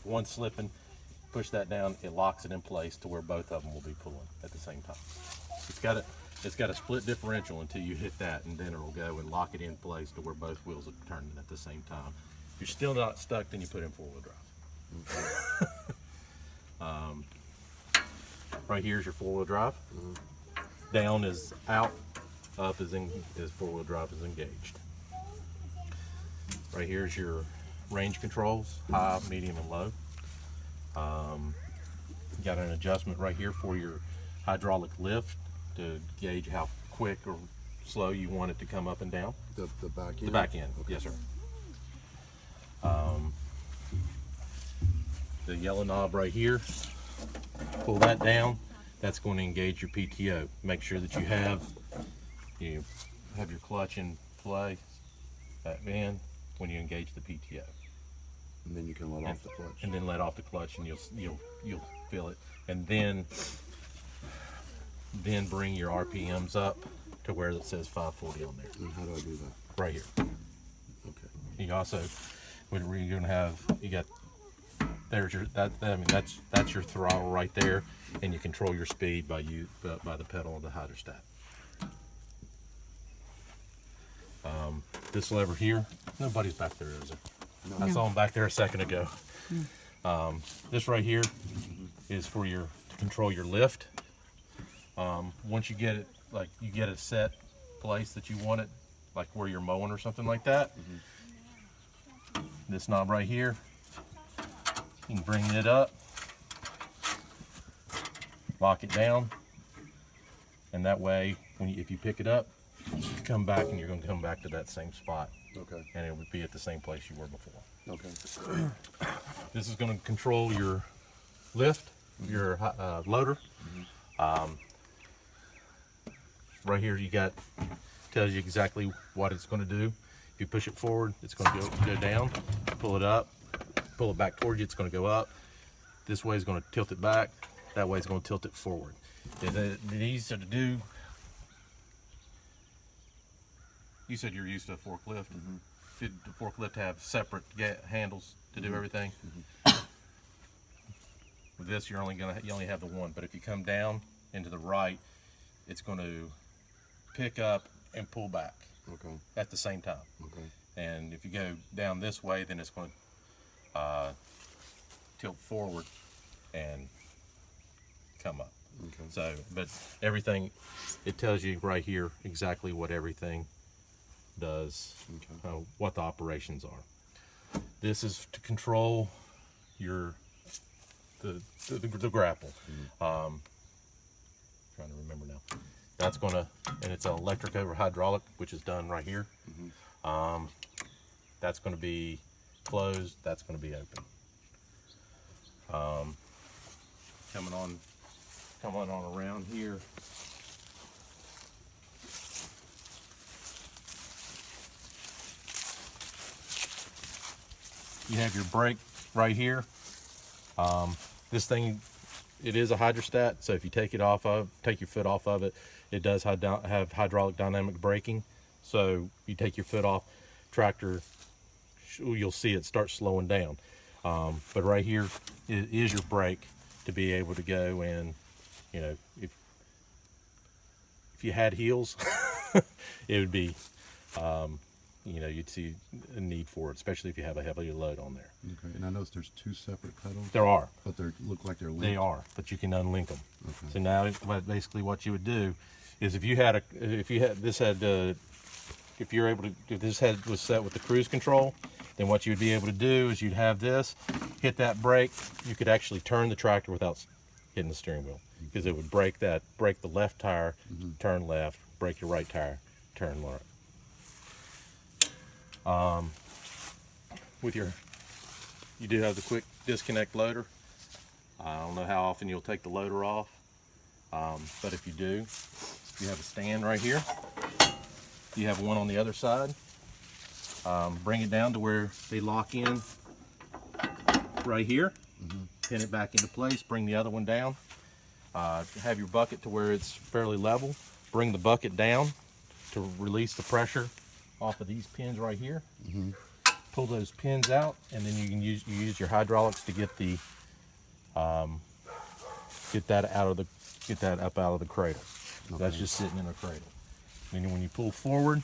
if one's slipping, push that down, it locks it in place to where both of them will be pulling at the same time. It's got a split differential until you hit that, and then it'll go and lock it in place to where both wheels are turning at the same time. If you're still not stuck, then you put in four-wheel drive. Right here is your four-wheel drive. Down is out, up is four-wheel drive is engaged. Right here is your range controls, high, medium, and low. You got an adjustment right here for your hydraulic lift to gauge how quick or slow you want it to come up and down. The back end? The back end, okay. Yes sir. The yellow knob right here, pull that down, that's going to engage your PTO. Make sure that you have your clutch in play in when you engage the PTO. And then you can let off the clutch. And then let off the clutch, and you'll feel it. And then bring your RPMs up to where it says 540 on there. And how do I do that? Right here. Okay. You also, you're gonna have, you got, there's your, that's your throttle right there, and you control your speed by the pedal of the hydrostat. This lever here, nobody's back there, is there? No. I saw him back there a second ago. This right here is for to control your lift. Once you get it, like you get it set place that you want it, like where you're mowing or something like that. This knob right here, you can bring it up, lock it down, and that way, if you pick it up, you come back and you're going to come back to that same spot. Okay. And it would be at the same place you were before. Okay. This is going to control your lift, your loader. Right here tells you exactly what it's going to do. If you push it forward, it's going to go down. Pull it up, pull it back towards you, it's going to go up. This way is going to tilt it back. That way it's going to tilt it forward. It needs to do. You said you're used to a forklift. Did the forklift have separate handles to do everything? With this, you only have the one. But if you come down into the right, it's going to pick up and pull back. Okay. At the same time. Okay. And if you go down this way, then it's going to tilt forward and come up. Okay. So, but everything, it tells you right here exactly what everything does, what the operations are. This is to control the grapple. Trying to remember now. That's gonna, and it's an electric over hydraulic, which is done right here. That's gonna be closed. That's gonna be open. Coming on around here. You have your brake right here. This thing, it is a hydrostat, so if you take your foot off of it, it does have hydraulic dynamic braking. So you take your foot off, tractor, you'll see it start slowing down. But right here is your brake to be able to go in. If you had heels, it would be, you'd see a need for it, especially if you have a heavy load on there. Okay, and I noticed there's two separate pedals. There are. But they look like they're linked. They are, but you can unlink them. Okay. So now, basically, what you would do is if this was set with the cruise control, then what you'd be able to do is you'd have this, hit that brake. You could actually turn the tractor without hitting the steering wheel, because it would brake the left tire, turn left, brake your right tire, turn right. You do have the quick disconnect loader. I don't know how often you'll take the loader off, but if you do, you have a stand right here. You have one on the other side. Bring it down to where they lock in right here. Pin it back into place, bring the other one down. Have your bucket to where it's fairly level. Bring the bucket down to release the pressure off of these pins right here. pull those pins out, and then you can use your hydraulics to get the get that up out of the cradle. So that's just sitting in a cradle. And then when you pull forward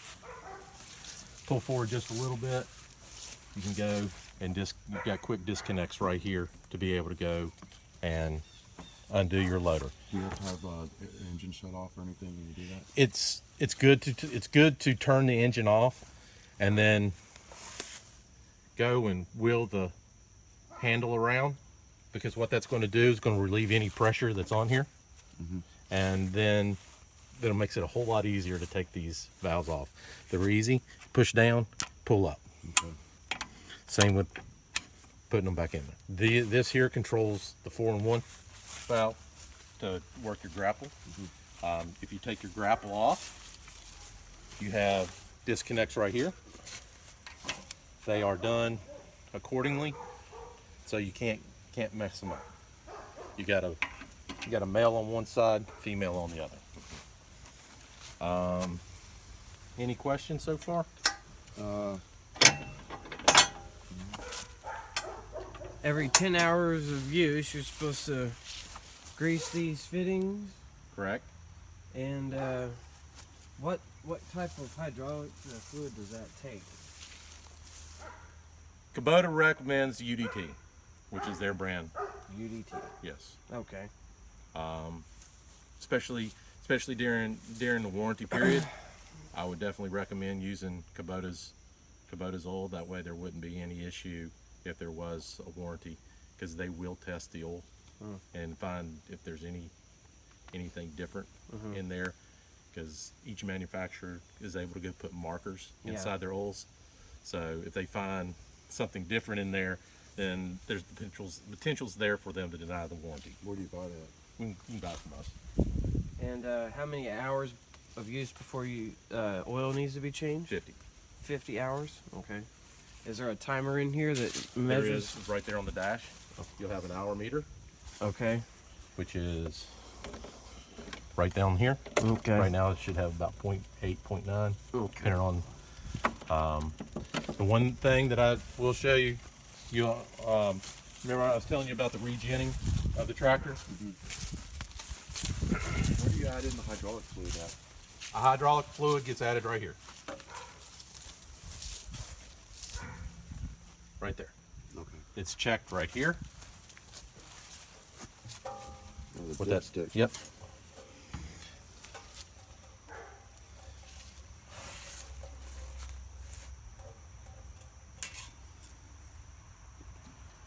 just a little bit, you can go and you've got quick disconnects right here to be able to go and undo your loader. Do you have to have engine shut off or anything when you do that? It's good to turn the engine off and then go and wheel the handle around, because what that's going to do is going to relieve any pressure that's on here, and then it makes it a whole lot easier to take these valves off. They're easy. Push down, pull up. Okay. Same with putting them back in there. This here controls the 4-in-1 valve to work your grapple. If you take your grapple off, you have disconnects right here. They are done accordingly, so you can't mess them up. You got a male on one side, female on the other. Any questions so far? Every 10 hours of use, you're supposed to grease these fittings. Correct. And what type of hydraulic fluid does that take? Kubota recommends UDT, which is their brand. UDT. Yes. Okay. Especially during the warranty period, I would definitely recommend using Kubota's oil. That way there wouldn't be any issue if there was a warranty, because they will test the oil and find if there's anything different in there, because each manufacturer is able to go put markers inside their oils. So if they find something different in there, then there's potentials there for them to deny the warranty. Where do you buy that? You can buy it from us. And how many hours of use before oil needs to be changed? 50. 50 hours? Okay. Is there a timer in here that There measures? is, right there on the dash. You'll have an hour meter, Okay. which is right down here. Okay. Right now it should have about 0.8, 0.9, depending on. The one thing that I will show you, remember I was telling you about the regenning of the tractor? Where do you add in the hydraulic fluid at? A hydraulic fluid gets added right here. Right there. Okay. It's checked right here. Oh, the With that dipstick. Yep.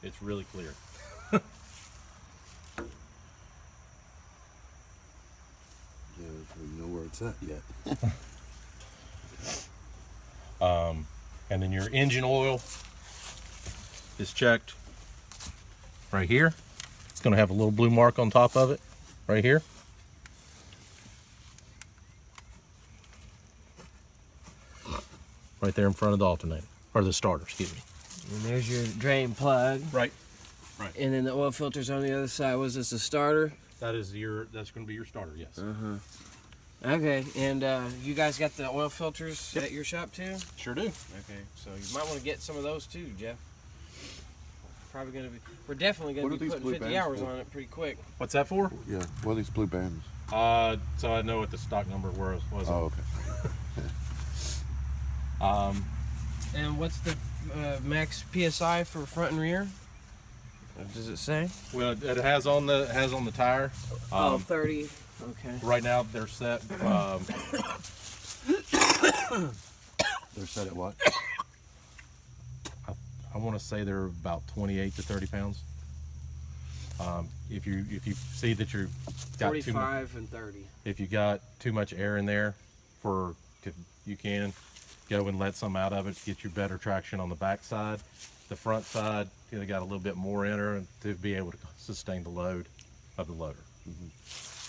It's really clear. Yeah, we know where it's at yet. And then your engine oil is checked right here. It's going to have a little blue mark on top of it right here. Right there in front of the alternator, or the starter, excuse me. And there's your drain plug. Right. And then the oil filter's on the other side. Was this a starter? That's going to be your starter, yes. Okay. And you guys got the oil filters at your shop too? Sure do. Okay. So you might want to get some of those too, Jeff. Probably going to be. We're definitely going What to are be these putting blue 50 bands hours for? on it pretty quick. What's that for? Yeah. What are these blue bands? So I know what the stock number was. Oh, okay. And what's the max PSI for front and rear? What does it say? Well, it has on the tire. 30. Okay. Right now they're set. They're set at what? I want to say they're about 28 to 30 pounds. If you see that you've got 45 and 30. if you got too much air in there, you can go and let some out of it to get you better traction on the back side. The front side, you got a little bit more in her to be able to sustain the load of the loader.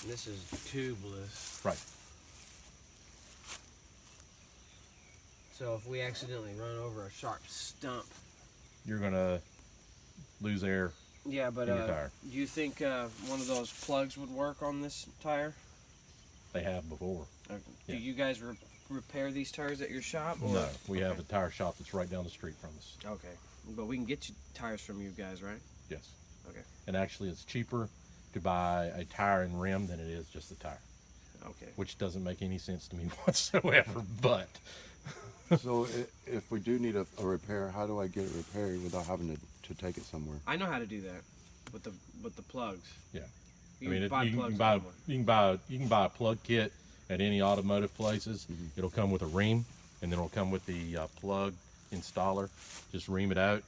This is tubeless. Right. So if we accidentally run over a sharp stump. You're gonna lose air. Yeah, but in your tire. do you think one of those plugs would work on this tire? They have before. Do Yeah. you guys repair these tires at your shop? Or? No, we have Okay. a tire shop that's right down the street from us. Okay, but we can get you tires from you guys, right? Yes. Okay. And actually, it's cheaper to buy a tire and rim than it is just a tire, Okay. which doesn't make any sense to me whatsoever. But So if we do need a repair, how do I get it repaired without having to take it somewhere? I know how to do that with the plugs. yeah, You I mean, buy you plugs can buy anywhere. you can buy a plug kit at any automotive places. It'll come with a ream, and then it'll come with the plug installer. Just ream it out.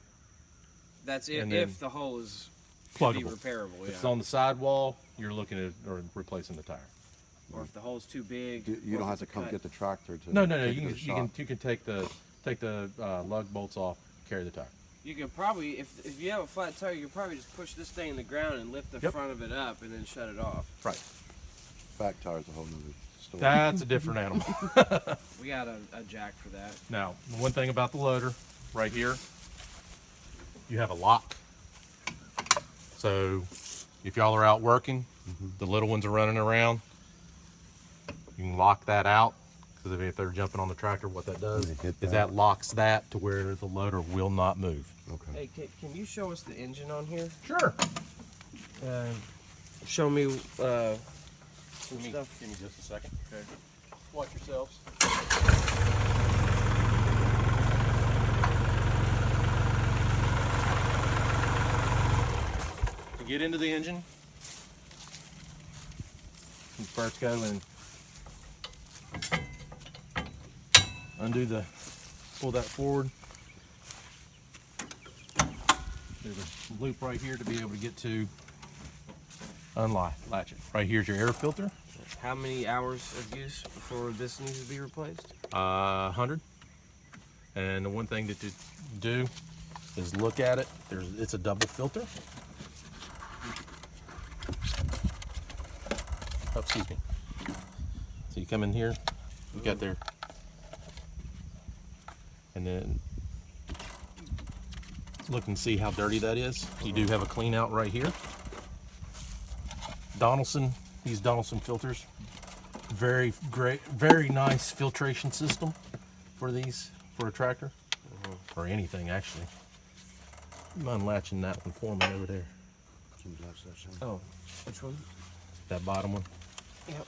That's it. And then If the hole is could be Pluggable. repairable, If it's yeah. on the sidewall, you're looking at or replacing the tire. Or if the hole's too big. You or don't if have to it's a come cut. get the tractor to. No, take it you to the shop. can take the lug bolts off, carry the tire. You could probably, if you have a flat tire, you could probably just push this thing in the ground and lift the Yep. front of it up and then shut it off. Right. Back tire's a whole nother story. That's a different animal. We got a jack for that. Now, the one thing about the loader, right here, you have a lock. So, if y'all are out working, the little ones are running around, you can lock that out. Because if they're jumping on the tractor, what that does They hit is that. that locks that to where the loader will not move. Okay. Hey, can you show us the engine on here? Sure. Show me some stuff. Give me just a second. Okay. Watch yourselves. To get into the engine, you first go and pull that forward. There's a loop right here to be able to get to latch it. Right here's your air filter. How many hours of use before this needs to be replaced? 100. And the one thing that to do is look at it. It's a double filter. Oh, excuse me. So you come in here, you got there, and then look and see how dirty that is. You do have a clean out right here. These Donaldson filters, very great, very nice filtration system for a tractor or anything actually. I'm unlatching that one for me over there. Can you latch that, Shane? Oh, which one? That bottom one Yep.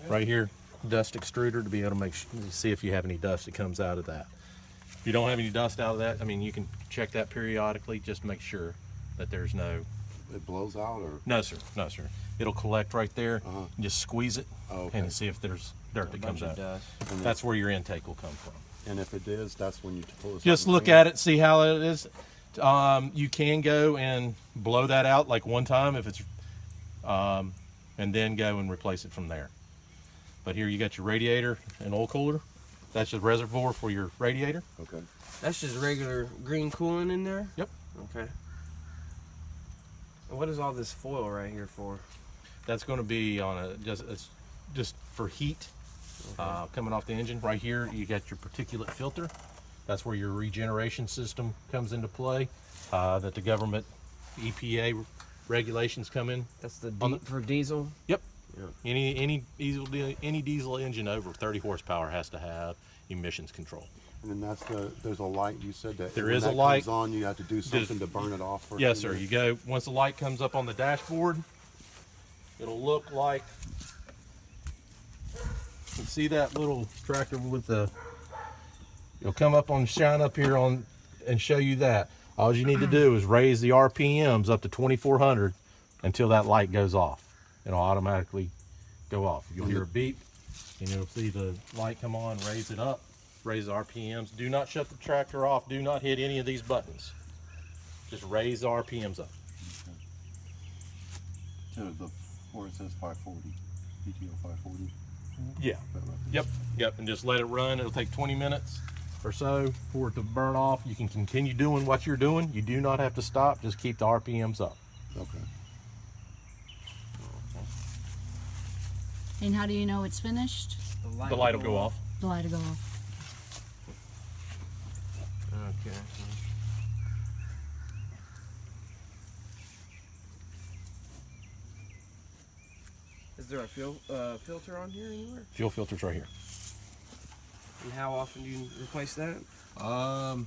right here, dust extruder to be able to see if you have any dust that comes out of that. If you don't have any dust out of that, I mean, you can check that periodically just to make sure that there's no. It blows out, or No, sir. It'll collect right there. Uh-huh. Just squeeze it Oh, okay. and see if there's dirt that comes Bunch of out. dust. and That's where your intake will come from. and if it is, that's when you pull this. Just look at it, see how it is. You can go and blow that out like one time if it's, and then go and replace it from there. But here you got your radiator and oil cooler. That's the reservoir for your radiator. Okay. That's just regular green coolant in there? Yep. Okay. And what is all this foil right here for? That's going to be on it's just for heat coming off the engine. Right here, you got your particulate filter. That's where your regeneration system comes into play. That the government EPA regulations come in. That's the On the- for diesel? Yep. Yeah. Any diesel engine over 30 horsepower has to have emissions control. And then there's a light. You said that There when is a that light. comes on, you have to do something to burn it off. For a Yes, few sir. minutes? You go once the light comes up on the dashboard. It'll look like. You see that little tractor with the. It'll come up on shine up here on and show you that. All you need to do is raise the RPMs up to 2400 until that light goes off. It'll automatically go off. You'll hear a beep, and you'll see the light come on. Raise it up. Raise the RPMs. Do not shut the tractor off. Do not hit any of these buttons. Just raise the RPMs up. To the where it says 540, PTO 540. Yeah. Yep. And just let it run. It'll take 20 minutes or so for it to burn off. You can continue doing what you're doing. You do not have to stop. Just keep the RPMs up. Okay. And how do you know it's finished? The light will go off. The light will go off. Okay. Is there a filter on here anywhere? Fuel filter's right here. And how often do you replace that? Um,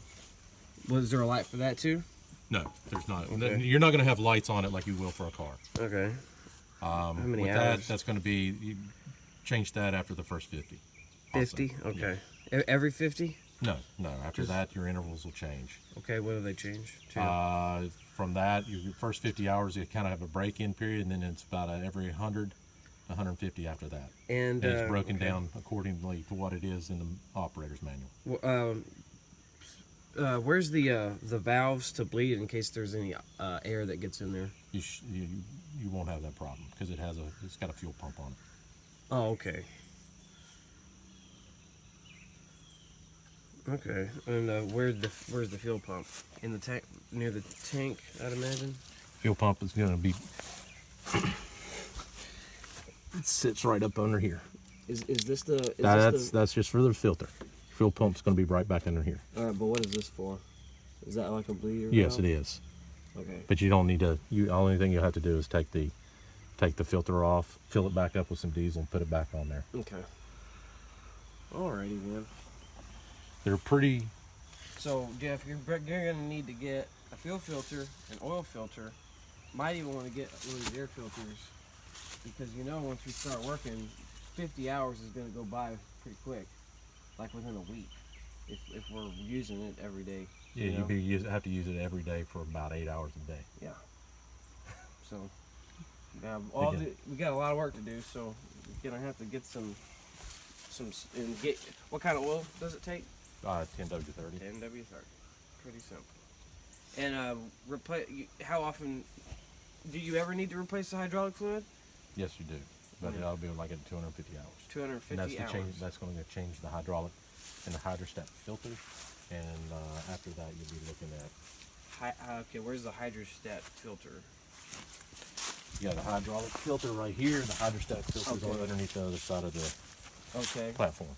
Was there a light for that too? no, there's not. Okay. You're not going to have lights on it like you will for a car. Okay. How many With hours? that, that's going to be, you change that after the first 50. also. 50? Yeah. Okay. Every 50? No. After that, your intervals will change. Okay, what do they change to? From that, your first 50 hours, you kind of have a break-in period, and then it's about every 100, 150 after that. And it's broken okay. down accordingly to what it is in the operator's manual. Where's the valves to bleed in case there's any air that gets in there? You won't have that problem because it's got a fuel pump on it. Oh, okay. Okay, and where's the fuel pump? In the tank, near the tank, I'd imagine. Fuel pump is going to be. It sits right up under here. Is this the? That's just for the filter. Fuel pump's going to be right back under here. All right, but what is this for? Is that like a bleeder? Yes, valve? it is. Okay. But you don't need to. The only thing you'll have to do is take the filter off, fill it back up with some diesel, and put it back on there. Okay. Alrighty, man. They're pretty. So, Jeff, you're gonna need to get a fuel filter, an oil filter. Might even want to get one of these air filters because once we start working, 50 hours is gonna go by pretty quick, like within a week, if we're using it every day. Yeah, have to use it every day for about 8 hours a day. Yeah. So, we got a lot of work to do. So, we're gonna have to get some and get. What kind of oil does it take? 10W30. 10W30. Pretty simple. And how often do you ever need to replace the hydraulic fluid? Yes, you do. But it'll be like at 250 hours. 250 and hours. that's going to change the hydraulic and the hydrostat filter. And after that, you'll be looking at. Okay, where's the hydrostat filter? You got a hydraulic filter right here. The hydrostat filter is underneath the other side of the platform.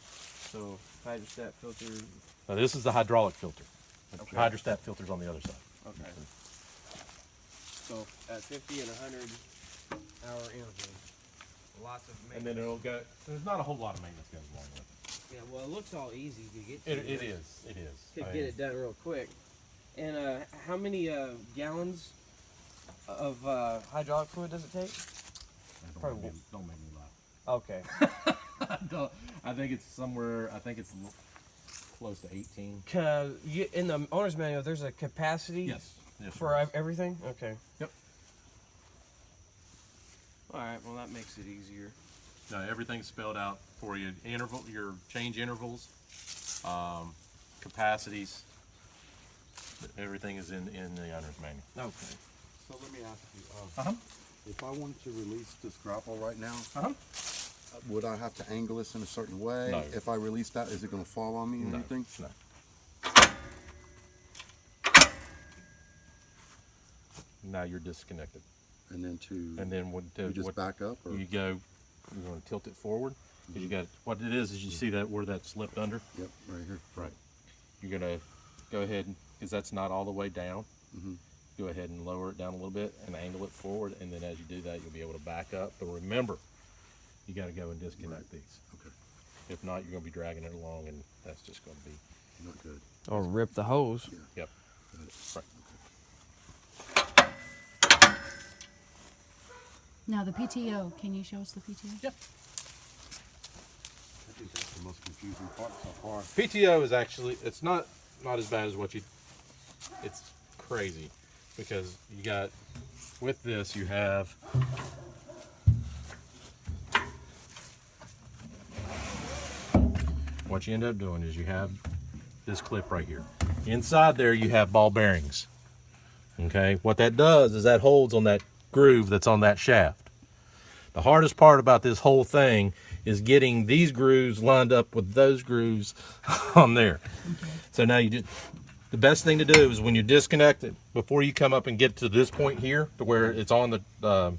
So hydrostat filter. Now this is the hydraulic filter. The Okay. hydrostat filter's on the other side. Okay. So at 50 and 100 hour intervals, lots of maintenance. And then it'll go. There's not a whole lot of maintenance goes along with it. Yeah, well, it looks all easy to get. It is. Could get it done real quick. And how many gallons of hydraulic fluid does it take? Don't make me laugh. Okay. I think it's somewhere. I think it's close to 18. In the owner's manual, there's a capacity Yes. for everything. Okay. Yep. All right. Well, that makes it easier. No, everything's spelled out for you. Your change intervals, capacities. Everything is in the owner's manual. Okay. So let me ask you, if I wanted to release this grapple right now, would I have to angle this in a certain way? No. If I release that, is it going to fall on me or anything? No. Now you're disconnected. And then You you just back up? Or? You go. You're going to tilt it forward. 'Cause you got what it is you see that where that slipped under. Yep, right here. Right. You're going to go ahead because that's not all the way down. Mm-hmm. Go ahead and lower it down a little bit and angle it forward, and then as you do that, you'll be able to back up. But remember, you got to go and disconnect these. Okay. If not, you're going to be dragging it along, and that's just going to be Not good. Or rip the hose. Yeah. yep. Got it. Right. Now the PTO, can you show us the PTO? Yep. I think that's the most confusing part so far. PTO is actually it's not as bad as what you. It's crazy because you got with this you have. What you end up doing is you have this clip right here. Inside there you have ball bearings. Okay, what that does is that holds on that groove that's on that shaft. The hardest part about this whole thing is getting these grooves lined up with those grooves on there. Okay. So now the best thing to do is when you disconnect it, before you come up and get to this point here to where it's on the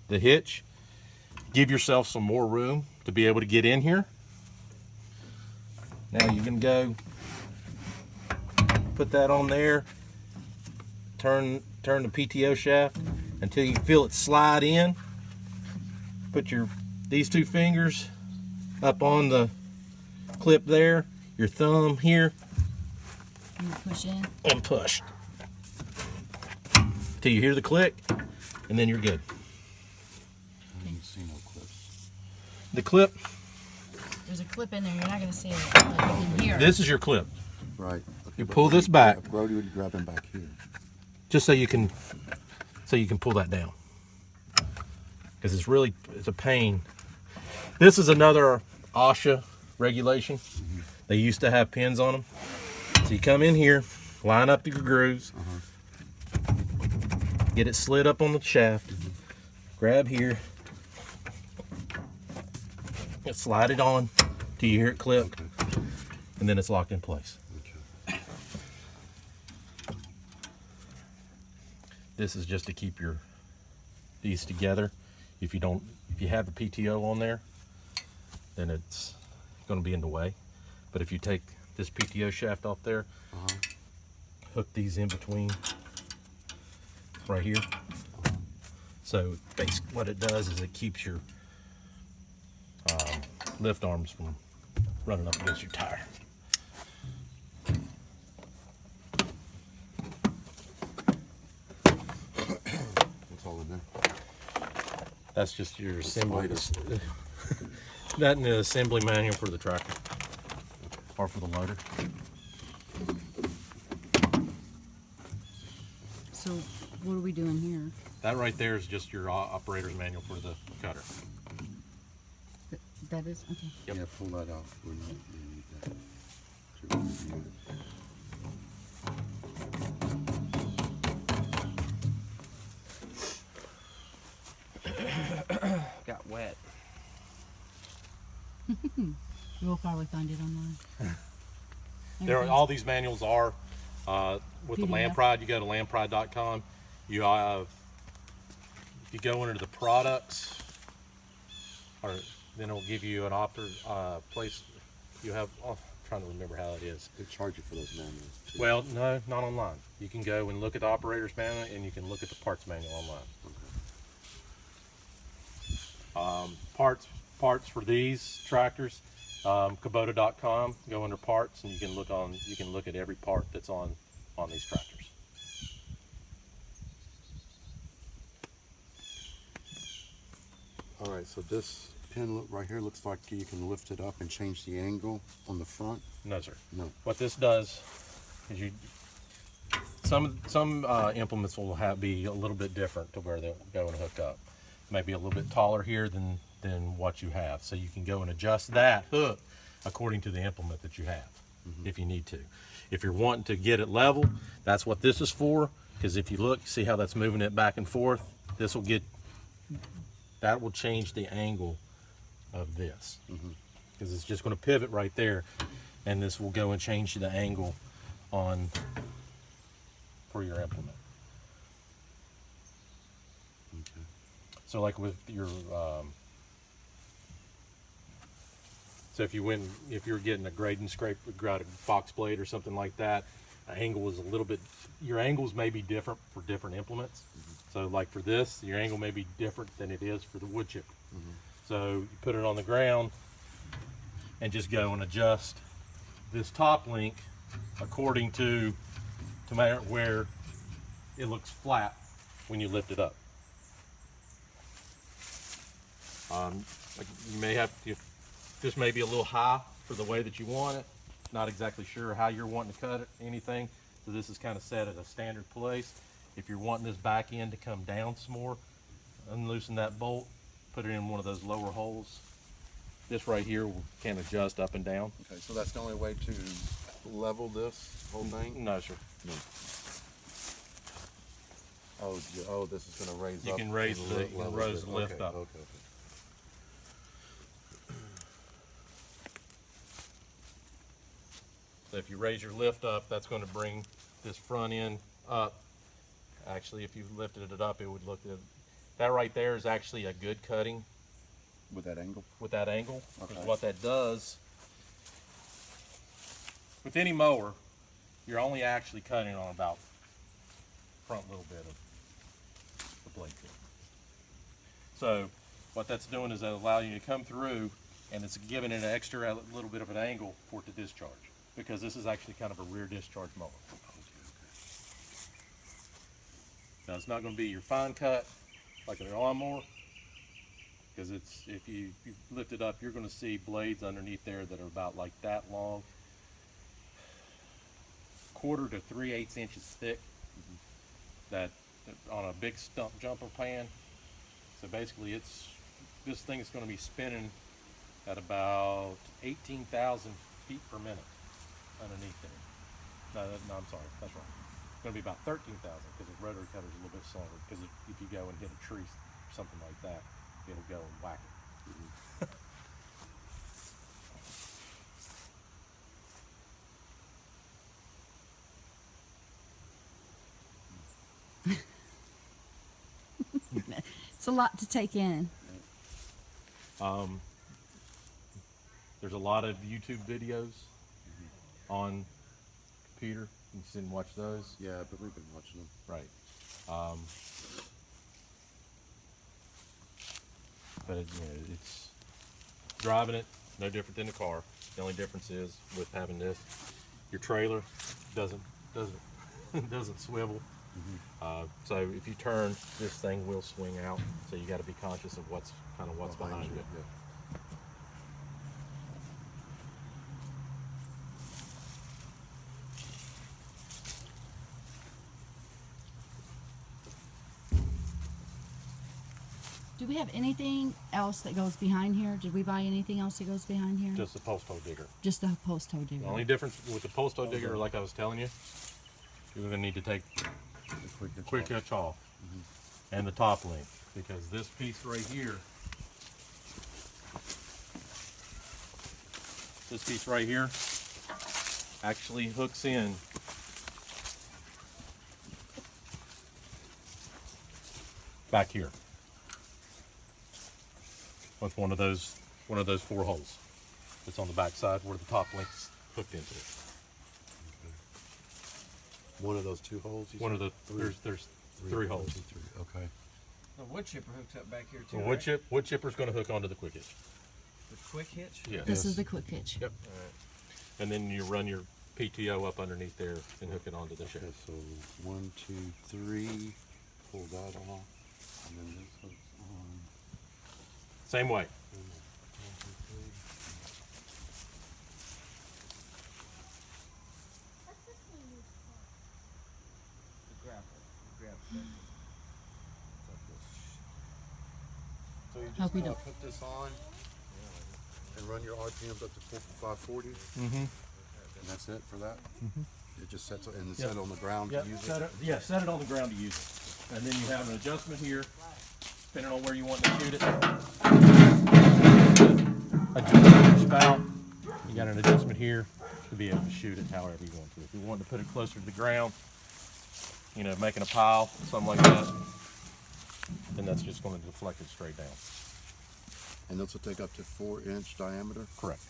hitch, give yourself some more room to be able to get in here. Now you can go put that on there, turn the PTO shaft until you feel it slide in. put these two fingers up on the clip there, your thumb here, You push in. and push till you hear the click, and then you're good. I don't see no clips. The clip, There's a clip in there. You're not gonna see it. But you can hear it. this is your clip. Right. Okay, You but pull this back. Brody would grab him back here. Just so you can pull that down, because it's a pain. This is another OSHA regulation. They used to have pins on them. So you come in here, line up your grooves, get it slid up on the shaft, grab here, and slide it on till you hear it clip, and then it's locked in place. This is just to keep these together. If you have the PTO on there, then it's going to be in the way. But if you take this PTO shaft off there, hook these in between right here. So basically what it does is it keeps your lift arms from running up against your tire. That's all in there. That's just your assembly. Spider. That and the assembly manual for the tractor or for the loader. So what are we doing here? That right there is just your operator's manual for the cutter. That is okay. Yep. Yeah, pull that out. We need that to review it. Got wet. You'll probably find it online. All these manuals are with the PDF. Lampride. You go to lampride.com. You have, if you go into the products, or then it'll give you an place. You have. Oh, I'm trying to remember how it is. They charge you for those manuals too. Well, no, not online. You can go and look at the operator's manual, and you can look at the parts manual online. Parts for these tractors, Kubota.com. Go under parts, and you can look at every part that's on these tractors. All right, so this pin right here looks like you can lift it up and change the angle on the front. No, sir. No. What this does is some implements will be a little bit different to where they'll go and hook up. Maybe a little bit taller here than what you have. So you can go and adjust that hook according to the implement that you have, if you need to. If you're wanting to get it level, that's what this is for. Because if you look, see how that's moving it back and forth? That will change the angle of this. Because it's just going to pivot right there, and this will go and change the angle for your implement. Okay. So like with your so if you're getting a grade and scrape, a box blade or something like that, angle is your angles may be different for different implements. So like for this, your angle may be different than it is for the wood chipper. So you put it on the ground and just go and adjust this top link according to where it looks flat when you lift it up. Like you may have this may be a little high for the way that you want it. Not exactly sure how you're wanting to cut it, anything. So this is kind of set at a standard place. If you're wanting this back end to come down some more, unloosen that bolt, put it in one of those lower holes. This right here can adjust up and down. Okay, so that's the only way to level this whole thing? No, sir. No. Oh, this is going to raise You up. can raise and the level raise it. the lift up. Okay. So if you raise your lift up, that's going to bring this front end up. Actually, if you lifted it up, it would look at that right there is actually a good cutting With that angle? with that angle. Okay. Because what that does, with any mower, you're only actually cutting on about front little bit of the blade tip. So What that's doing is that allowing you to come through, and it's giving it an extra little bit of an angle for it to discharge, because this is actually kind of a rear discharge mower. Now it's not going to be your fine cut like a lawnmower, because it's, if you lift it up, you're going to see blades underneath there that are about like that long, 1/4 to 3/8 inches thick, that on a big stump jumper pan. So basically this thing is going to be spinning at about 18,000 feet per minute underneath there. No, I'm sorry, that's wrong. It's going to be about 13,000, because the rotary cutter is a little bit slower, because if you go and hit a tree or something like that, it'll go and whack it. It's a lot to take in. There's a lot of YouTube videos on computer. You can sit and watch those. Yeah, but we've been watching them. Right. But it's driving it no different than the car. The only difference is with having this, your trailer doesn't swivel. So if you turn, this thing will swing out. So you got to be conscious of what's behind you. Yeah. Do we have anything else that goes behind here? Did we buy anything else that goes behind here? Just the post hole digger. Just the post hole digger. The only difference with the post hole digger, like I was telling you, you're going to need to take The quick hitch off and the top link, because this piece right here, actually hooks in back here with one of those 4 holes. It's on the back side where the top link's hooked into it. One of those 2 holes? One of the there's 3 holes. Okay. The wood chipper hooks up back here too. The right? wood chipper's going to hook onto the quick hitch. The quick hitch. Yeah. This is the quick hitch. Yep. And then you run your PTO up underneath there and hook it onto the shaft. Okay, so 1, 2, 3. Pull that off, and then this hooks on. Same way. 1, 2, 3. The grapple. The grab stuff. So you Hope just we don't. put this on and run your RPMs up to 540, Mm-hmm. and that's it for that. It just sets and it's set on the ground Yep. to use Set it. it, set it on the ground to use it. And then you have an adjustment here, depending on where you want to shoot it. Adjust the spout. You got an adjustment here to be able to shoot it however you want to. If you want to put it closer to the ground, making a pile, something like that, then that's just going to deflect it straight down. And this will take up to 4-inch diameter. Correct.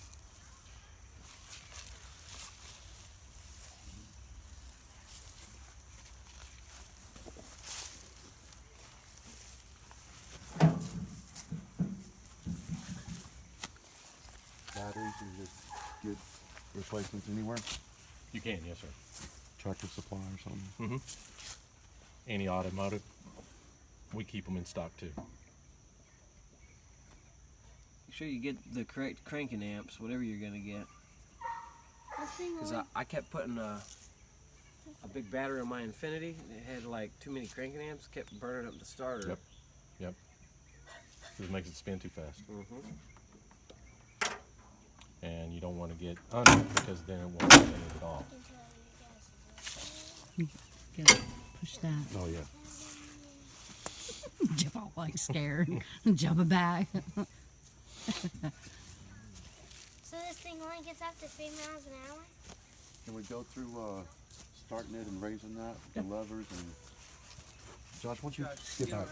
Batteries, you just get replacements anywhere. You can, yes, sir. Tractor Supply or something. Mm-hmm. Any automotive, we keep them in stock too. Make sure you get the correct cranking amps, whatever you're gonna get. Because I kept putting a big battery on my Infinity. It had like too many cranking amps. Kept burning up the starter. Yep. Yep. Because it makes it spin too fast. Mm-hmm. And you don't want to get under it, because then it won't spin it at all. Gotta push that. Oh yeah. Jeff all like scared, jumping back. So this thing only gets up to 3 miles an hour? Can we go through starting it and raising that, the levers and Josh, why don't you get back?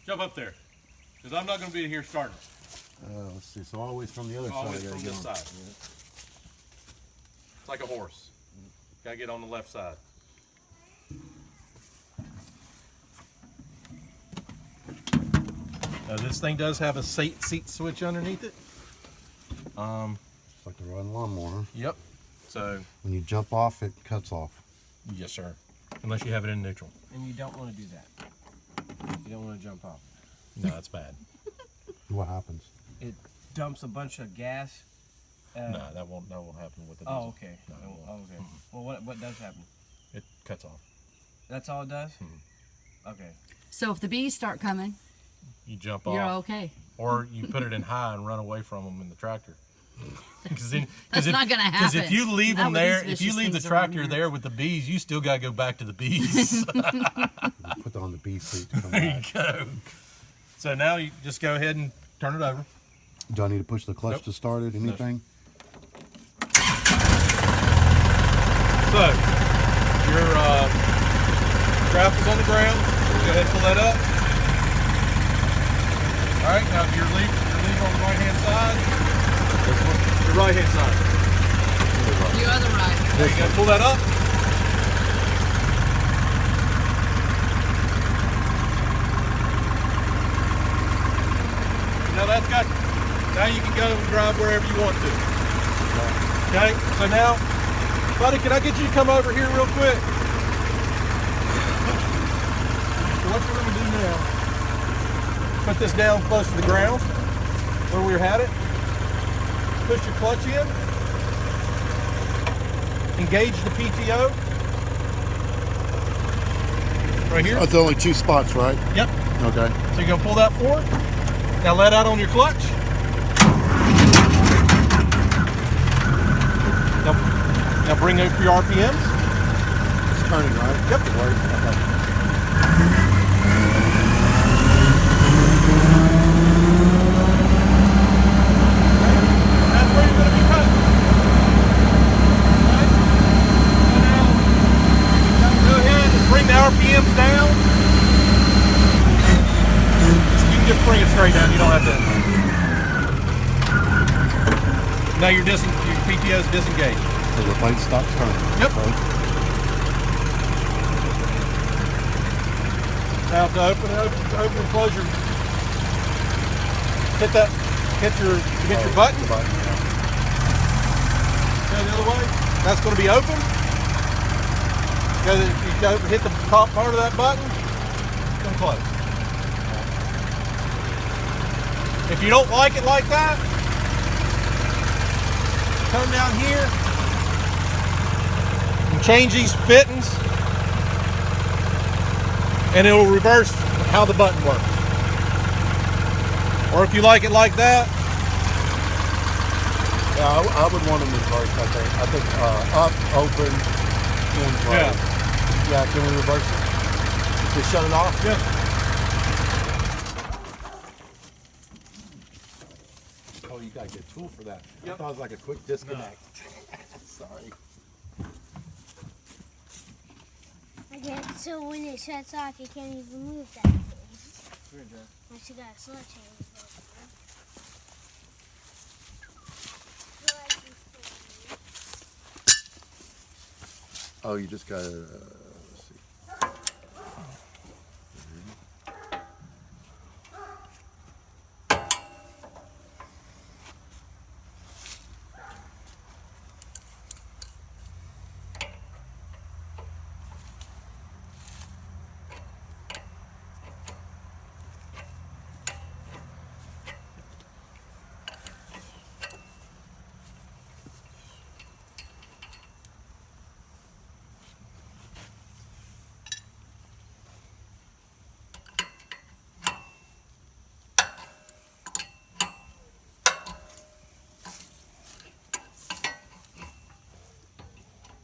Jump up there, because I'm not going to be here starting. Let's see. So always from the other Always side. from this side. It's like a horse. Got to get on the left side. Now this thing does have a seat switch underneath it. It's like a run lawnmower. Yep. So When you jump off, it cuts off. yes, sir. Unless you have it in neutral. And you don't want to do that. You don't want to jump off. No, that's bad. What happens? It dumps a bunch of gas. No, that won't happen with the diesel. Oh, okay. No, it won't. Oh, okay. Well, what does happen? It cuts off. That's all it does? Okay. So if the bees start coming, You jump you're off, okay. or you put it in high and run away from them in the tractor. Because That's not gonna Because if happen. you leave Not them with there, these if you vicious leave the things around tractor here. there with the bees, you still gotta go back to the bees. You put on the bee suit to come There you back. go. So now you just go ahead and turn it over. Do I need to push the clutch Nope. to start it? Anything? So your grapple's on the ground. Go ahead and pull that up. All right, now if you're leaving on the right hand side. This one, the right hand side. You are the right. There you go. Pull that up. Now that's got. Now you can go and drive wherever you want to. Okay. So now, buddy, can I get you to come over here real quick? So what you're going to do now? Put this down close to the ground where we had it. Push your clutch in. Engage the PTO. Right here. It's only 2 spots, right? Yep. Okay. So you're gonna pull that forward. Now let out on your clutch. Now bring up your RPMs. It's turning, right? Yep. That's where you're gonna be cutting. Okay. So now, go ahead and bring the RPMs down. You can just bring it straight down. You don't have to. Now your PTO is disengaged. So the plate stops turning. Yep. Okay. Now to open and close your, hit your button. The button, yeah. Go the other way. That's going to be open. You go hit the top part of that button. It's going to close. If you don't like it like that, come down here and change these fittings, and it will reverse how the button works. Or if you like it like that, Yeah, I would want them reversed, I think. Up, open, and close. Yeah, can we reverse it? Just shut it off? yeah. Oh, you got a good tool for that. Yep. I thought it was like a quick disconnect. Sorry. Okay, so when it shuts off, you can't even move that thing. Here, Joe. Unless you got a sledgehammer. Oh, you just got to, let's see.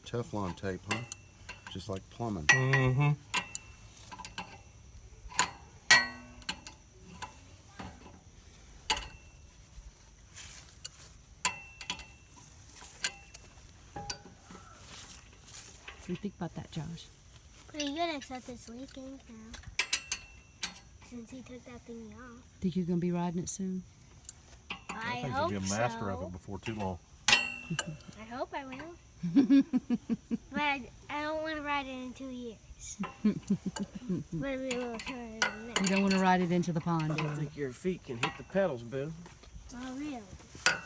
Teflon tape, huh? Just like plumbing. Mm-hmm. What do you think about that, Josh? Pretty good, except it's leaking now. Since he took that thing off. Think you're gonna be riding it soon? I think hope you'll be a master so. of it before too long. I hope I will. But I don't want to ride it in 2 years. Maybe a little turn next. You don't want to ride it into the pond, I do don't you? think your feet can hit the pedals, boo. Oh, really? I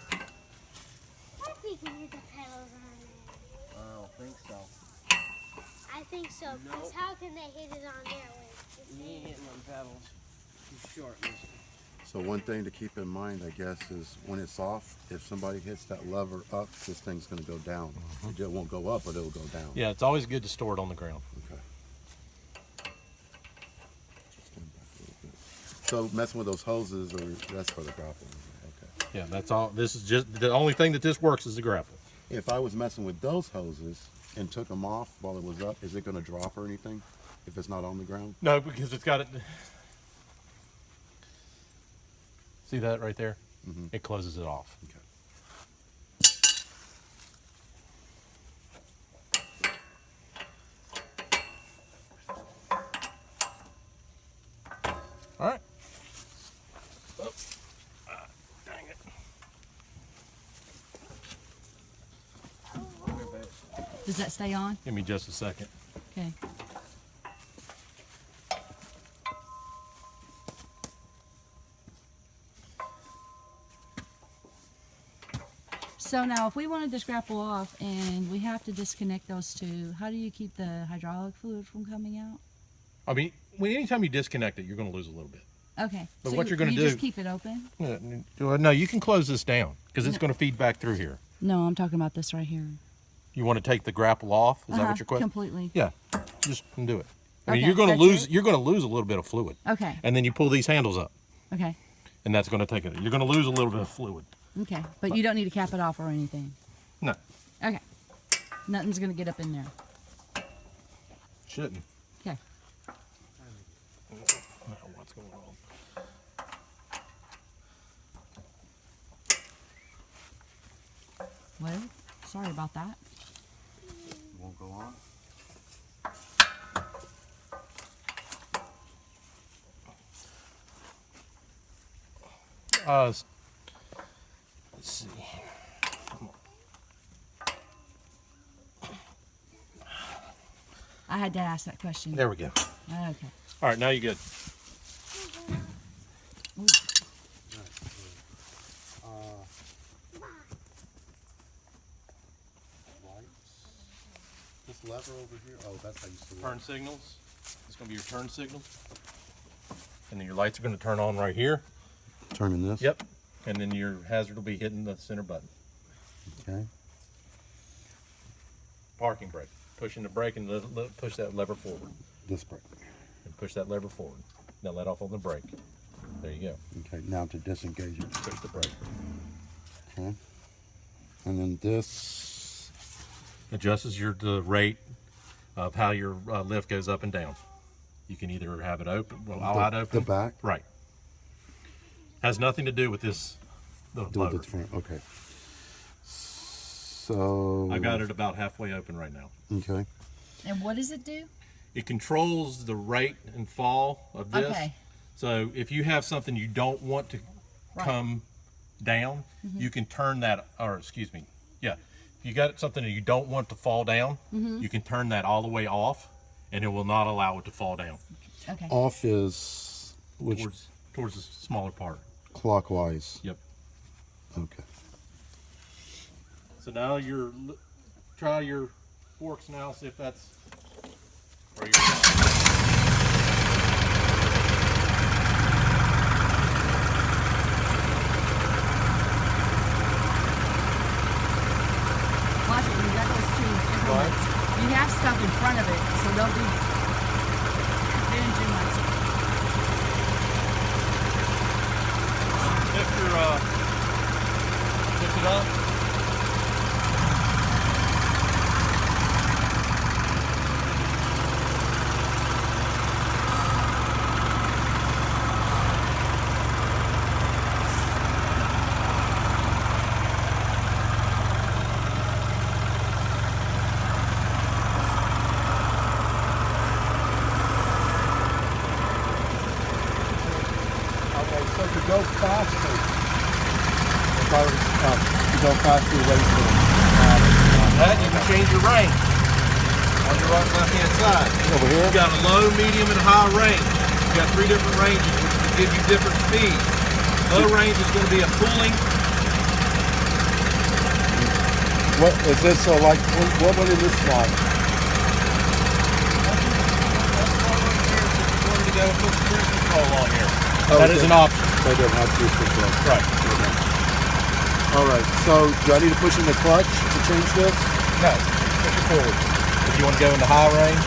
think we can hit the pedals on there. I don't think so. I think so, because Nope. how can they hit it on there with You ain't hitting on pedals. Too short, mister. So one thing to keep in mind, I guess, is when it's off, if somebody hits that lever up, this thing's going to go down. It won't go up, but it'll go down. Yeah, it's always good to store it on the ground. Okay. Just stand back a little bit. So messing with those hoses, or that's for the grapple. Okay. Yeah, that's all. This is just the only thing that this works is the grapple. If I was messing with those hoses and took them off while it was up, is it going to drop or anything if it's not on the ground? No, because it's got it. See that right there? It closes it off. Okay. All right. Oh, dang it. Does that stay on? Give me just a second. Okay. So now, if we wanted this grapple off and we have to disconnect those two, how do you keep the hydraulic fluid from coming out? I mean, anytime you disconnect it, you're going to lose a little bit. Okay. But so what you're gonna you do- just keep it open? No, you can close this down because it's going to feed back through here. No, I'm talking about this right here. You want to take the grapple off? Is that what your question? Completely. Yeah, just do it. I mean, Okay, you're going to that's lose. it? You're going to lose a little bit of fluid, Okay. and then you pull these handles up, Okay. and that's going to take it. You're going to lose a little bit of fluid. Okay. But you don't need to cap it off or anything. No, Okay. Nothing's gonna get up in there. shouldn't. Okay. What's going on? Well, sorry about that. Won't go on? Let's see. I had to ask that question. There we go. Okay. All right, now you're good. This lever over here, oh, that's how you used to work. Turn signals. It's going to be your turn signal, and then your lights are going to turn on right here. Turning this? Yep. And then your hazard will be hitting the center button. Okay. Parking brake. Pushing the brake and push that lever forward. This brake. And push that lever forward. Now let off on the brake. There you go. Okay, now to disengage it. Push the brake. Okay. And then this. Adjusts the rate of how your lift goes up and down. You can either have it open, wide open. The back? Right. Has nothing to do with this, the Do motor. the front, okay. So. I got it about halfway open right now. Okay. And what does it do? It controls the rate and fall of this. Okay. So if you have something you don't want to Right. come down, you can turn that, or excuse me, yeah. If you got something that you don't want to fall down, you can turn that all the way off, and it will not allow it to fall down Okay. Off is which towards the smaller part. clockwise. Yep. Okay. So now try your forks now, see if that's where you're going. Watch it. You got those two implements. You have stuff in front of it, so don't be doing too much. Lift it up. Okay, so to go faster, if I was to go faster, race That you can change your range. On your right left-hand side. Over here? You've got a low, medium, and high range. You've got 3 different ranges, which will give you different speeds. Low range is going to be a pulling. What is this? So like, what is this like? Wanted to go and put cruise control on here. Oh, That is an option. They don't have cruise control. Right. All right. So do I need to push in the clutch to change this? No, push it forward. If you want to go into high range,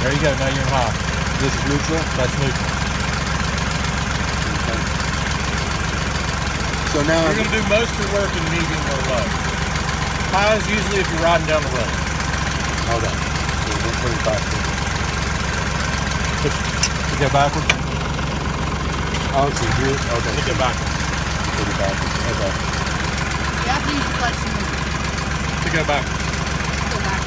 there you go. Now you're in high. This is neutral. That's neutral. Okay. So now You're going to do most of your work in medium or low. High is usually if you're riding down the road. Okay. So we're pretty fast. To go backwards. Oh, so here. Okay. To go backwards. Pretty fast. Okay. You have to use the clutch to move. To go backwards. Go back.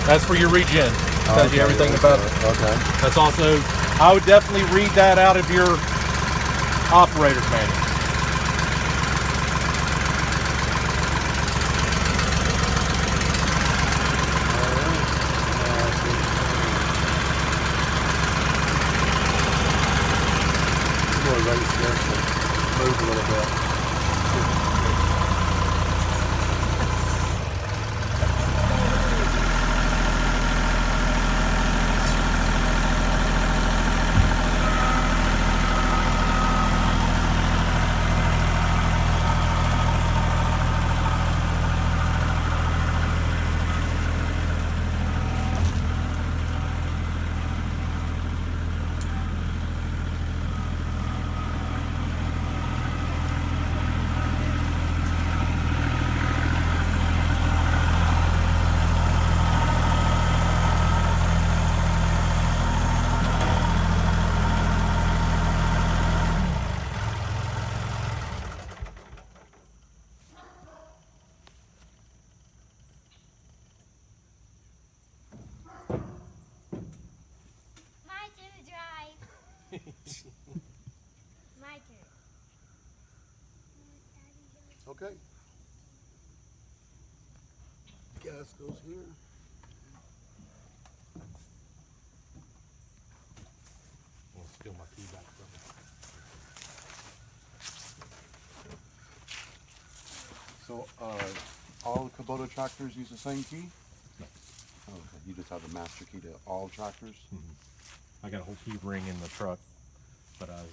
That's for your regen. Tells you everything about it. Okay. That's also, I would definitely read that out of your operator's manual. More race there, so move a little bit. My turn to drive. My turn. Okay. Gas goes here. I'll steal my key back from you. So, all Kubota tractors use the same key? No. Oh, okay. You just have a master key to all tractors? I got a whole key ring in the truck, but I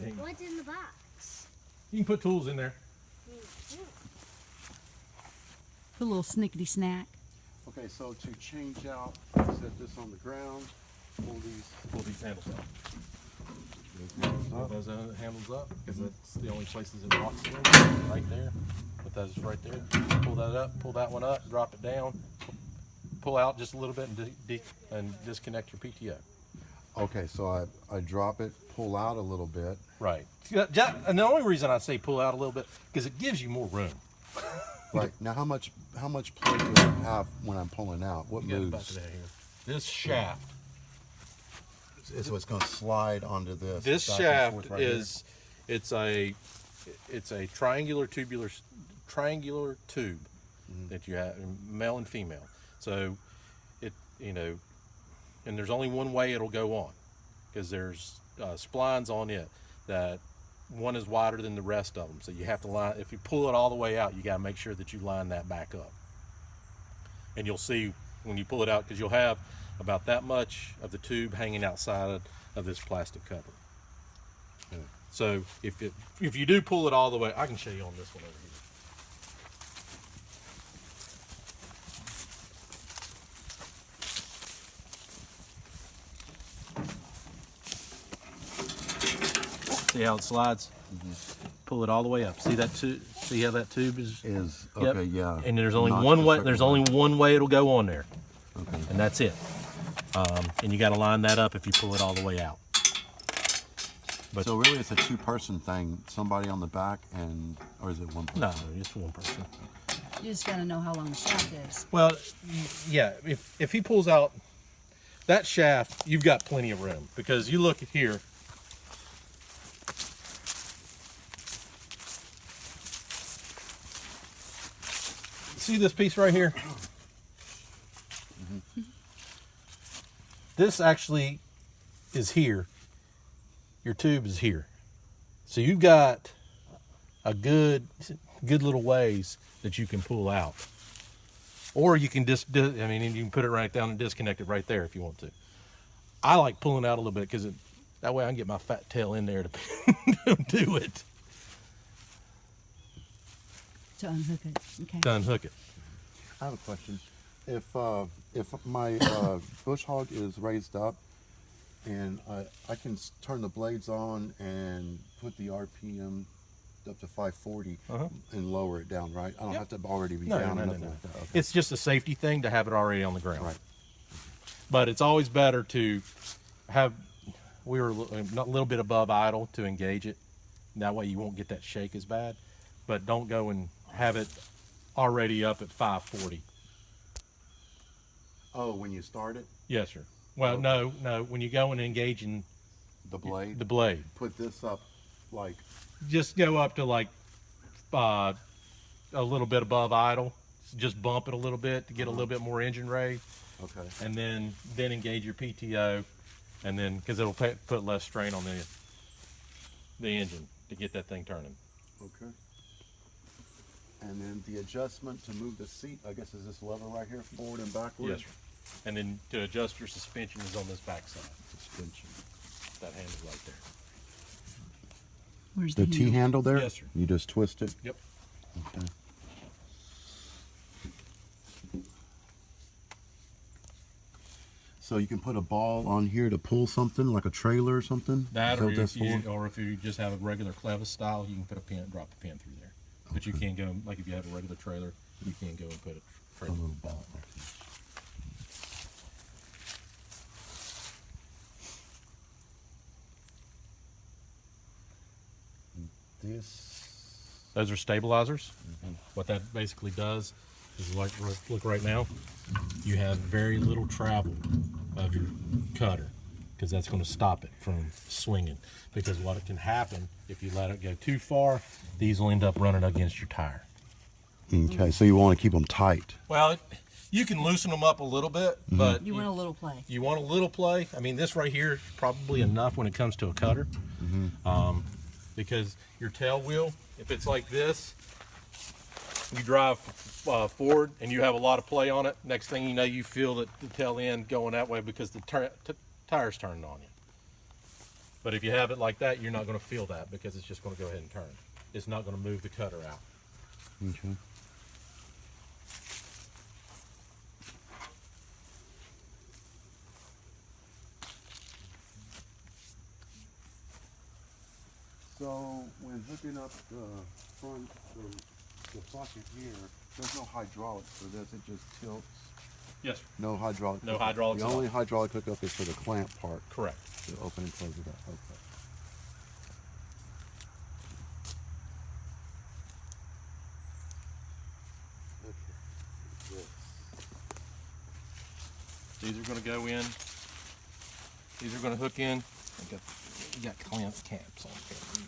didn't. What's in the box? You can put tools in there. Put a little snickety snack. Okay, so to change out, set this on the ground, pull these handles up. Pull up. those handles up because that's the only places it locks in. Right there. Put those right there. Pull that up. Pull that one up. Drop it down. Pull out just a little bit and disconnect your PTO. Okay, so I drop it, pull out a little bit. Right. And the only reason I say pull out a little bit because it gives you more room. Right. Now how much play do I have when I'm pulling out? What You got the back moves? of that here. This shaft. So it's gonna slide onto this. This back and shaft forth right is it's a triangular tube that you have, male and female. So and there's only one way it'll go on because there's splines on it that one is wider than the rest of them. So you have to line, if you pull it all the way out, you got to make sure that you line that back up. And you'll see when you pull it out, because you'll have about that much of the tube hanging outside of this plastic cover. Yeah. So if you do pull it all the way, I can show you on this one over here. See how it slides? Pull it all the way up. See that tube? See how that tube is? Okay, yeah. And there's only Notched one a way. second There's one. only one way it'll go on there, Okay. and that's it. And you got to line that up if you pull it all the way out. But So really, it's a two-person thing. Somebody on the back, or is it one person? no, just one person. You just gotta know how long the shaft is. Well, yeah. If he pulls out that shaft, you've got plenty of room because you look at here. see this piece right here? This actually is here. Your tube is here. So you've got a good little ways that you can pull out. Or you can just, you can put it right down and disconnect it right there if you want to. I like pulling out a little bit because that way I can get my fat tail in there to do it. To unhook it. Okay. To unhook it. I have a question. If my bush hog is raised up and I can turn the blades on and put the RPM up to 540 and lower it down, right? I don't have to already be down or nothing like that. Okay. It's just a safety thing to have it already on the ground. Right. But it's always better to have, we were a little bit above idle to engage it. That way you won't get that shake as bad. But don't go and have it already up at 540. Oh, when you start it? Yes, sir. Well, no. When you go and engage in The blade? the blade, Put this up like... just go up to like a little bit above idle. Just bump it a little bit to get a little bit more engine rate. Okay. And then engage your PTO, and then because it'll put less strain on the engine to get that thing turning. Okay. And then the adjustment to move the seat, I guess, is this lever right here, forward and backward? Yes, sir. And then to adjust your suspension is on this back side. Suspension. That handle right there. Where's The T handle there? Yes, sir. You just twist it? Yep. Okay. So you can put a ball on here to pull something, like a trailer or something? That, Is or what that's if you just have a regular clevis style, you can put a pin, drop a pin through there. But you can't go, like if you have a regular trailer, you can't go and put a a trailer. little ball. This... Those are stabilizers. What that basically does is, like, look right now, you have very little travel of your cutter because that's going to stop it from swinging. Because what can happen if you let it go too far, these will end up running against your tire. Okay, so you want to keep them tight. Well, you can loosen them up a little bit, but You want a little play. you want a little play. I mean, this right here is probably enough when it comes to a cutter. Because your tail wheel, if it's like this, you drive forward and you have a lot of play on it. Next thing you know, you feel that the tail end going that way because the tire's turning on you. But if you have it like that, you're not going to feel that because it's just going to go ahead and turn. It's not going to move the cutter out. Okay. So when hooking up the front, the socket here, there's no hydraulics for this. It just tilts. Yes, sir. No hydraulic. No hookup. hydraulics The at all. only hydraulic hookup is for the clamp part. Correct. To open and close it up. Okay. These are going to go in. These are going to hook in. You got clamp caps on here.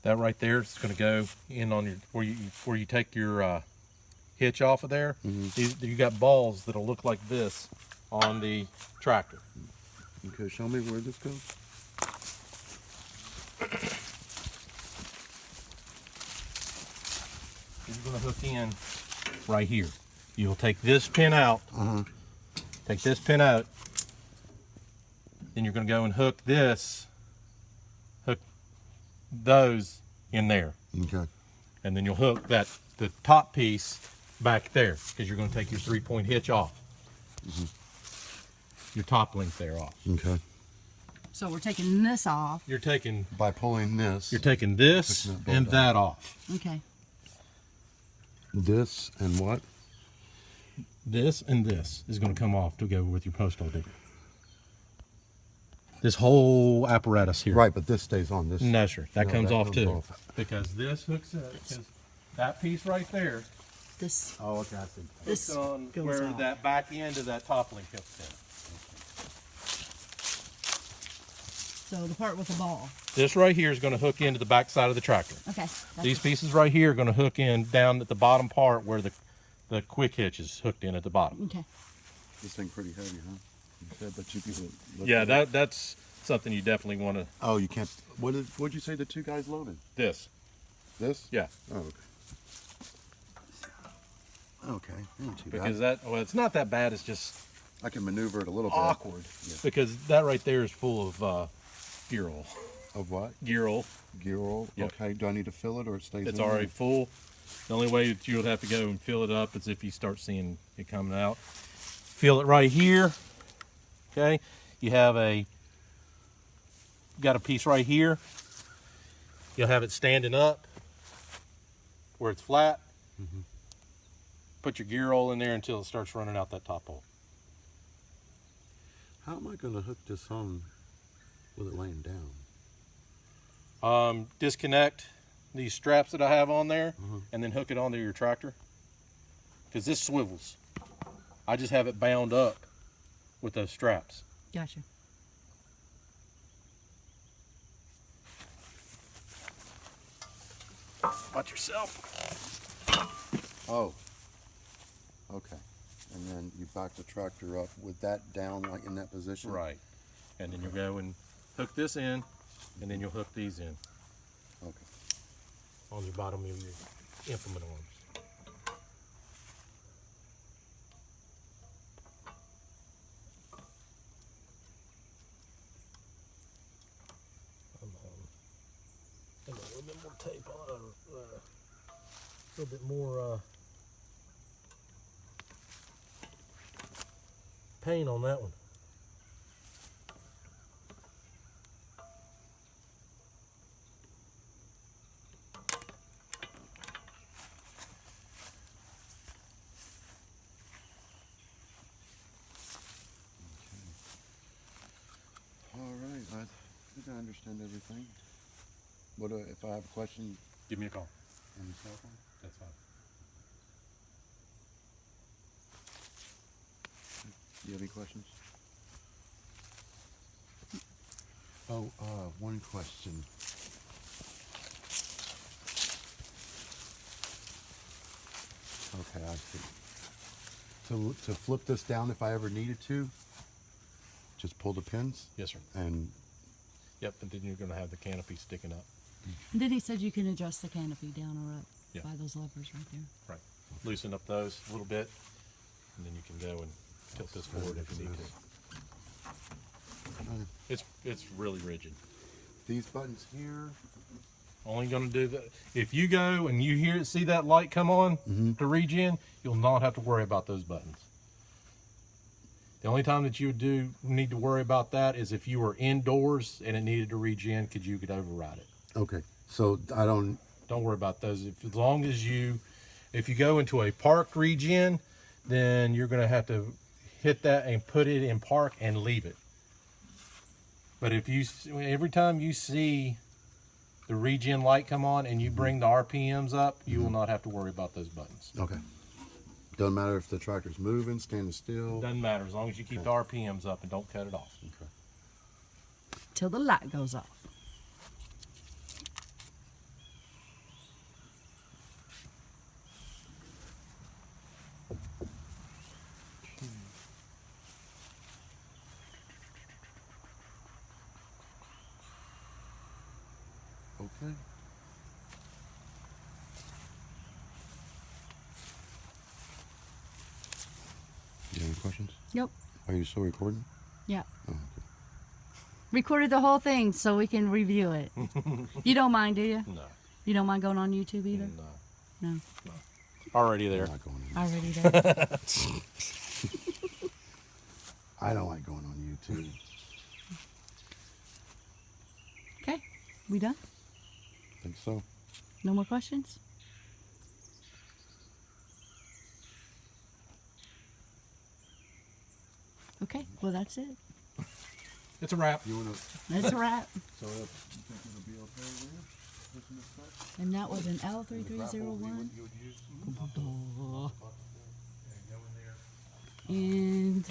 That right there is going to go in on your where you take your hitch off of there. You got balls that'll look like this on the tractor. Okay, show me where this goes. You're going to hook in right here. You'll take this pin out. Take this pin out. Then you're going to go and hook those in there. Okay. And then you'll hook the top piece back there because you're going to take your 3-point hitch off. Your top length there off. Okay. So we're taking this off. You're taking By pulling this. this Pushing that bolt and down. that off. Okay. This and what? This and this is going to come off to go with your postal digger. This whole apparatus here. Right, but this stays on this. No, sir. That No, comes that off comes too. off. Because this hooks up. Because that piece right there This Oh, okay, I see. this on goes where out. that back end of that top link hooks in. So the part with the ball. This right here is going to hook into the back side of the tractor. Okay. These pieces right here are going to hook in down at the bottom part where the quick hitch is hooked in at the bottom. Okay. This thing pretty heavy, huh? You said, but you people. Yeah, that's something you definitely want to. Oh, you can't. What'd you say the two guys loaded? This. This? Yeah. Oh, okay. Okay, not too Because bad. it's not that bad. It's just I can maneuver it a little bit. awkward. Yeah. Because that right there is full of gear oil. Of what? Gear oil. Gear oil? Yep. Okay, do I need to fill it or it stays It's in already there? full. The only way that you would have to go and fill it up is if you start seeing it coming out. Fill it right here. Okay. You got a piece right here. You'll have it standing up where it's flat. Put your gear oil in there until it starts running out that top hole. How am I going to hook this on with it laying down? Disconnect these straps that I have on there and then hook it onto your tractor. Because this swivels. I just have it bound up with those straps. Gotcha. Watch yourself. Oh. Okay. And then you back the tractor up with that down like in that position? Right. And then you'll go and hook this in, and then you'll hook these in Okay. on your bottom of your implement arms. A little bit more tape on it, or a little bit more paint on that one. All right. I think I understand everything. What if I have a question Give me a call. on the cell phone? That's fine. Do you have any questions? Oh, one question. Okay, I see. To flip this down if I ever needed to, just pull the pins Yes, sir. and Yep, and then you're going to have the canopy sticking up. And then he said you can adjust the canopy down or up Yeah. by those levers right there. Right. Loosen up those a little bit, and then you can go and tilt this forward if you need to. It's really rigid. these buttons here. Only going to do that if you go and you see that light come on to regen. You'll not have to worry about those buttons. The only time that you need to worry about that is if you were indoors and it needed to regen, because you could override it. Okay, so I don't. Don't worry about those. As long as if you go into a parked regen, then you're going to have to hit that and put it in park and leave it. But every time you see the regen light come on and you bring the RPMs up, you will not have to worry about those buttons. Okay. Doesn't matter if the tractor's moving, standing still. Doesn't matter as long as you keep the RPMs up and don't cut it off. Okay. Till the light goes off. Okay. You have any questions? Yep. Are you still recording? Yeah. Oh, okay. Recorded the whole thing so we can review it. You don't mind, do you? No. You don't mind going on YouTube either? No. No. Already there. I'm not going on. Already there. I don't like going on YouTube. Okay. We done? I think so. No more questions? Okay. Well, that's it. It's a wrap. You wanna? That's a wrap. So you think it'll be okay with pushing this stuff? And that was an The grapple, L3301. you would use? And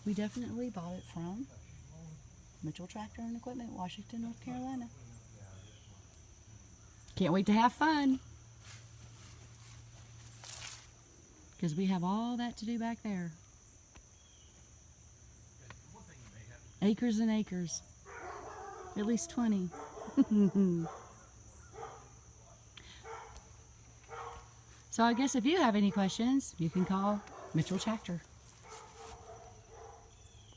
we definitely bought it from Mitchell Tractor and Equipment, Washington, North Carolina. Can't wait to have fun. Because we have all that to do back there. Acres and acres. At least 20. So I guess if you have any questions, you can call Mitchell Tractor.